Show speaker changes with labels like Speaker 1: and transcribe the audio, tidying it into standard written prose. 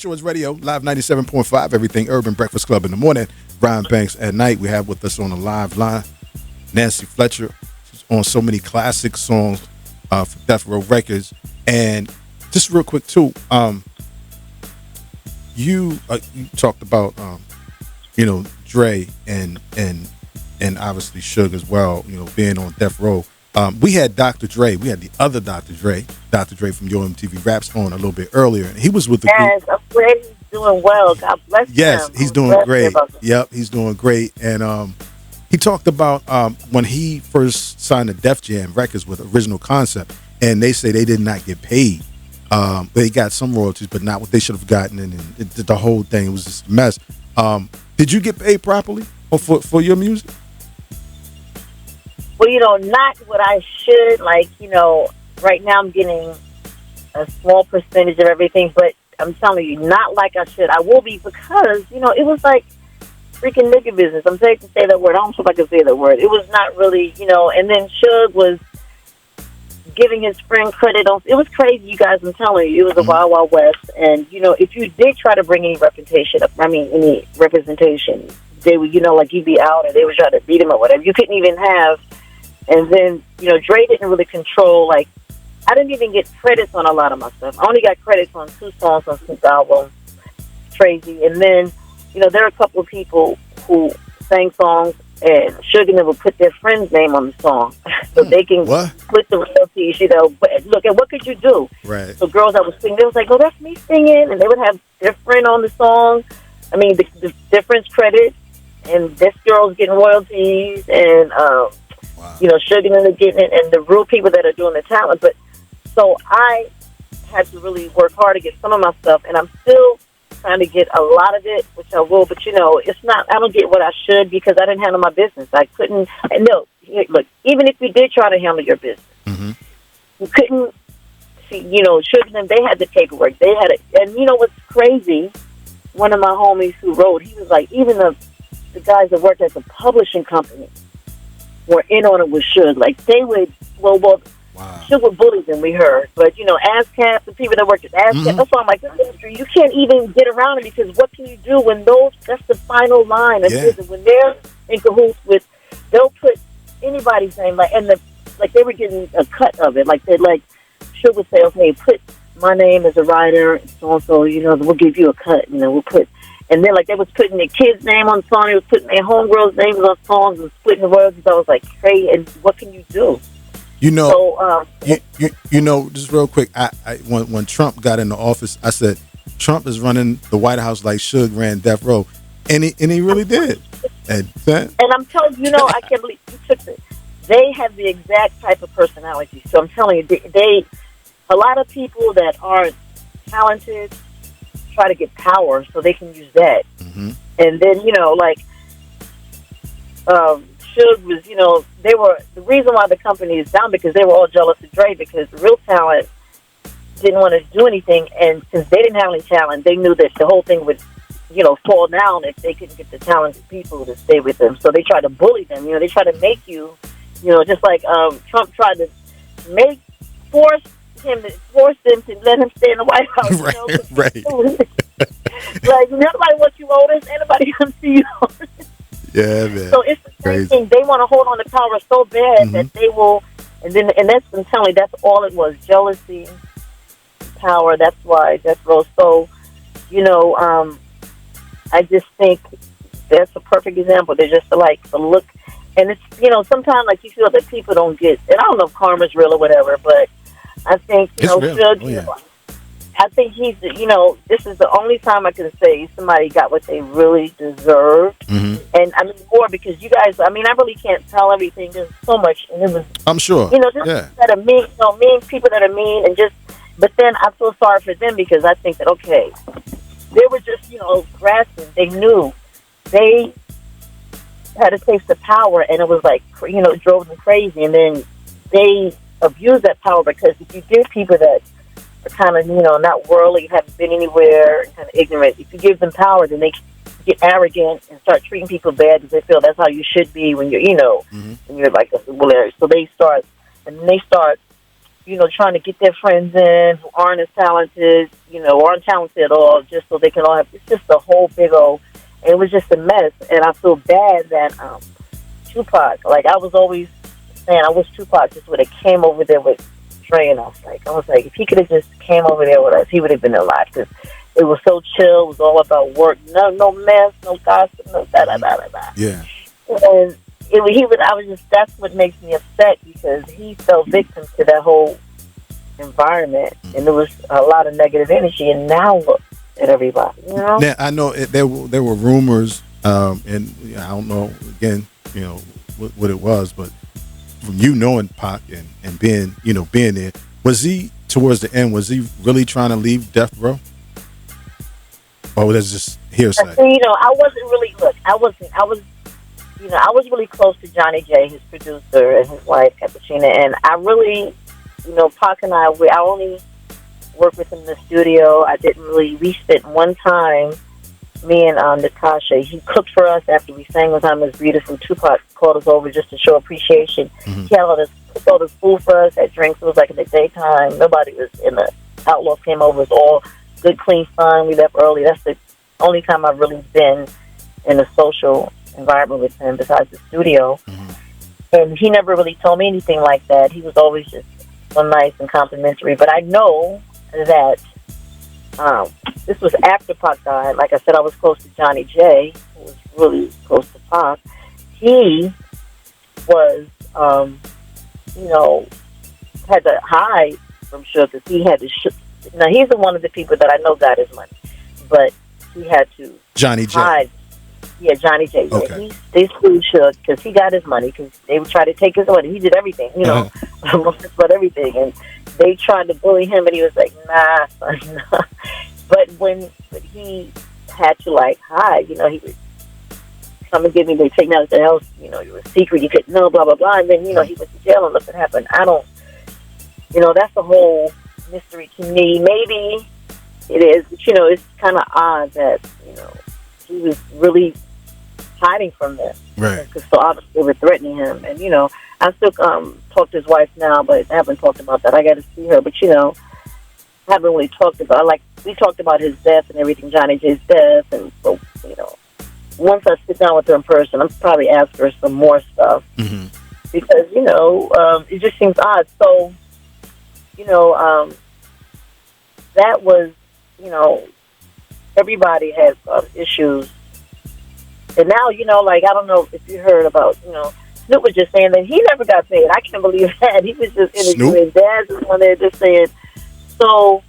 Speaker 1: Choice Radio, live 97.5, everything urban, Breakfast Club in the morning, Brian Banks at night. We have with us on the live line Nanci Fletcher. She's on so many classic songs for Death Row Records. And just real quick, too, you talked about, Dre and obviously Suge as well, being on Death Row. We had Dr. Dre. We had the other Dr. Dre from Yo MTV Raps on a little bit earlier. And he was with the group.
Speaker 2: Yes, I'm glad he's doing well. God bless him.
Speaker 1: Yes, he's doing great. Yep, he's doing great. And he talked about when he first signed the Def Jam Records with Original Concept, and they say they did not get paid. They got some royalties, but not what they should have gotten. And the whole thing was just a mess. Did you get paid properly for your music?
Speaker 2: Well, not what I should. Right now I'm getting a small percentage of everything, but I'm telling you, not like I should. I will be because, it was like freaking nigga business. I'm safe to say that word. I don't know if I can say that word. It was not really, and then Suge was giving his friend credit on. It was crazy, you guys. I'm telling you, it was a wild, wild west. And, if you did try to bring any representation, they would, he'd be out and they would try to beat him or whatever. You couldn't even have. And then, Dre didn't really control, I didn't even get credits on a lot of my stuff. I only got credits on 2 songs on Snoop's album. Crazy. And then, there are a couple of people who sang songs and Suge and them would put their friend's name on the song so they can split the royalties, But look, and what could you do?
Speaker 1: Right.
Speaker 2: So girls that would sing, they was like, oh, that's me singing. And they would have their friend on the song. I mean, the difference credits. And this girl's getting royalties and, Suge and them getting it, and the real people that are doing the talent. But so I had to really work hard to get some of my stuff, and I'm still trying to get a lot of it, which I will. But it's not. I don't get what I should because I didn't handle my business. I couldn't. And no, look. Even if you did try to handle your business, you couldn't see. Suge and them, they had the paperwork. They had it. And what's crazy? One of my homies who wrote, he was like, even the guys that worked at the publishing company were in on it with Suge. They would, Suge would bully them, we heard. But, ASCAP, the people that worked at ASCAP, that's why I'm like, this industry, you can't even get around it because what can you do when that's the final line of business. When they're in cahoots with, they'll put anybody's name, they were getting a cut of it. Suge would say, okay, put my name as a writer, so-and-so, we'll give you a cut, we'll put. And then, they was putting their kid's name on the song. They was putting their homegirls' names on songs and splitting the royalties. I was like, hey, and what can you do?
Speaker 1: Just real quick, when Trump got into office, I said, Trump is running the White House like Suge ran Death Row. And he really did. And
Speaker 2: I'm telling you, I can't believe you took it. They have the exact type of personality. So I'm telling you, a lot of people that aren't talented try to get power so they can use that. And then, Suge was, they were, the reason why the company is down because they were all jealous of Dre because the real talent didn't want to do anything. And since they didn't have any talent, they knew that the whole thing would, fall down if they couldn't get the talented people to stay with them. So they tried to bully them. They tried to make you, just like Trump tried to force them to let him stay in the White House.
Speaker 1: Right.
Speaker 2: Nobody wants you on this. Anybody comes to you.
Speaker 1: Yeah, man.
Speaker 2: So it's the same thing. They want to hold on to power so bad that they will, and that's, I'm telling you, that's all it was. Jealousy, power. That's why Death Row. So, I just think that's a perfect example. They're just the look, and it's, sometimes you feel that people don't get, and I don't know if karma's real or whatever, but I think, Suge, I think he's, this is the only time I can say somebody got what they really deserved. And I mean, more because you guys, I really can't tell everything. There's so much. And it was,
Speaker 1: I'm sure.
Speaker 2: That are mean, mean people that are mean but then I feel sorry for them because I think that, okay, they were just, grasping. They knew they had a taste of power and it was it drove them crazy. And then they abused that power because if you give people that are kind of, not worldly, haven't been anywhere, kind of ignorant. If you give them power, then they get arrogant and start treating people bad because they feel that's how you should be when you're, when you're like a bully. So they start trying to get their friends in who aren't as talented, aren't talented at all, just so they can all have. It's just a whole big old. It was just a mess, and I feel bad that Tupac. Like I was always saying, I wish Tupac just would have came over there with Dre and us. I was like, if he could have just came over there with us, he would have been alive. Because it was so chill. It was all about work. No mess, no gossip, no da da da da da.
Speaker 1: Yeah.
Speaker 2: And I was just. That's what makes me upset because he fell victim to that whole environment, and there was a lot of negative energy. And now look at everybody.
Speaker 1: Now, I know there were rumors, and I don't know again, what it was, but from knowing Pac and being there, was he towards the end? Was he really trying to leave Death Row? Or was that just hearsay?
Speaker 2: I wasn't really. Look, I was really close to Johnny J, his producer, and his wife, Cappuccina. And I really, Pac and I only worked with him in the studio. We spent one time, me and Natasha, he cooked for us after we sang with him. It was beautiful. Tupac called us over just to show appreciation.
Speaker 1: Mm-hmm.
Speaker 2: He had cooked all this food for us, had drinks. It was like in the daytime. Nobody was in the Outlaws came over. It was all good, clean fun. We left early. That's the only time I've really been in a social environment with him besides the studio.
Speaker 1: Mm-hmm.
Speaker 2: And he never really told me anything like that. He was always just so nice and complimentary. But I know that this was after Pac died. Like I said, I was close to Johnny J, who was really close to Pac. He was, had to hide from Suge because he had to. Now he's one of the people that I know got his money, but he had to
Speaker 1: Johnny J.
Speaker 2: hide. Yeah, Johnny J.
Speaker 1: Okay.
Speaker 2: They screwed Suge because he got his money because they would try to take his money. He did everything, but everything, and they tried to bully him, and he was like, "Nah, son, nah." But he had to hide, he would come and get me. They take me out of the house, you were a secret, you couldn't know, blah blah blah. And then he went to jail and look what happened. I don't, that's the whole mystery to me. Maybe it is, but it's kind of odd that he was really hiding from this,
Speaker 1: right?
Speaker 2: Because so obviously they were threatening him, and I still talk to his wife now, but I haven't talked about that. I got to see her, but haven't really talked about we talked about his death and everything, Johnny J's death, and so once I sit down with her in person, I'm probably ask her some more stuff
Speaker 1: mm-hmm.
Speaker 2: because it just seems odd. So that was everybody has issues, and now I don't know if you heard about Snoop was just saying that he never got paid. I can't believe that. He was just interviewing Daz is on there just saying. So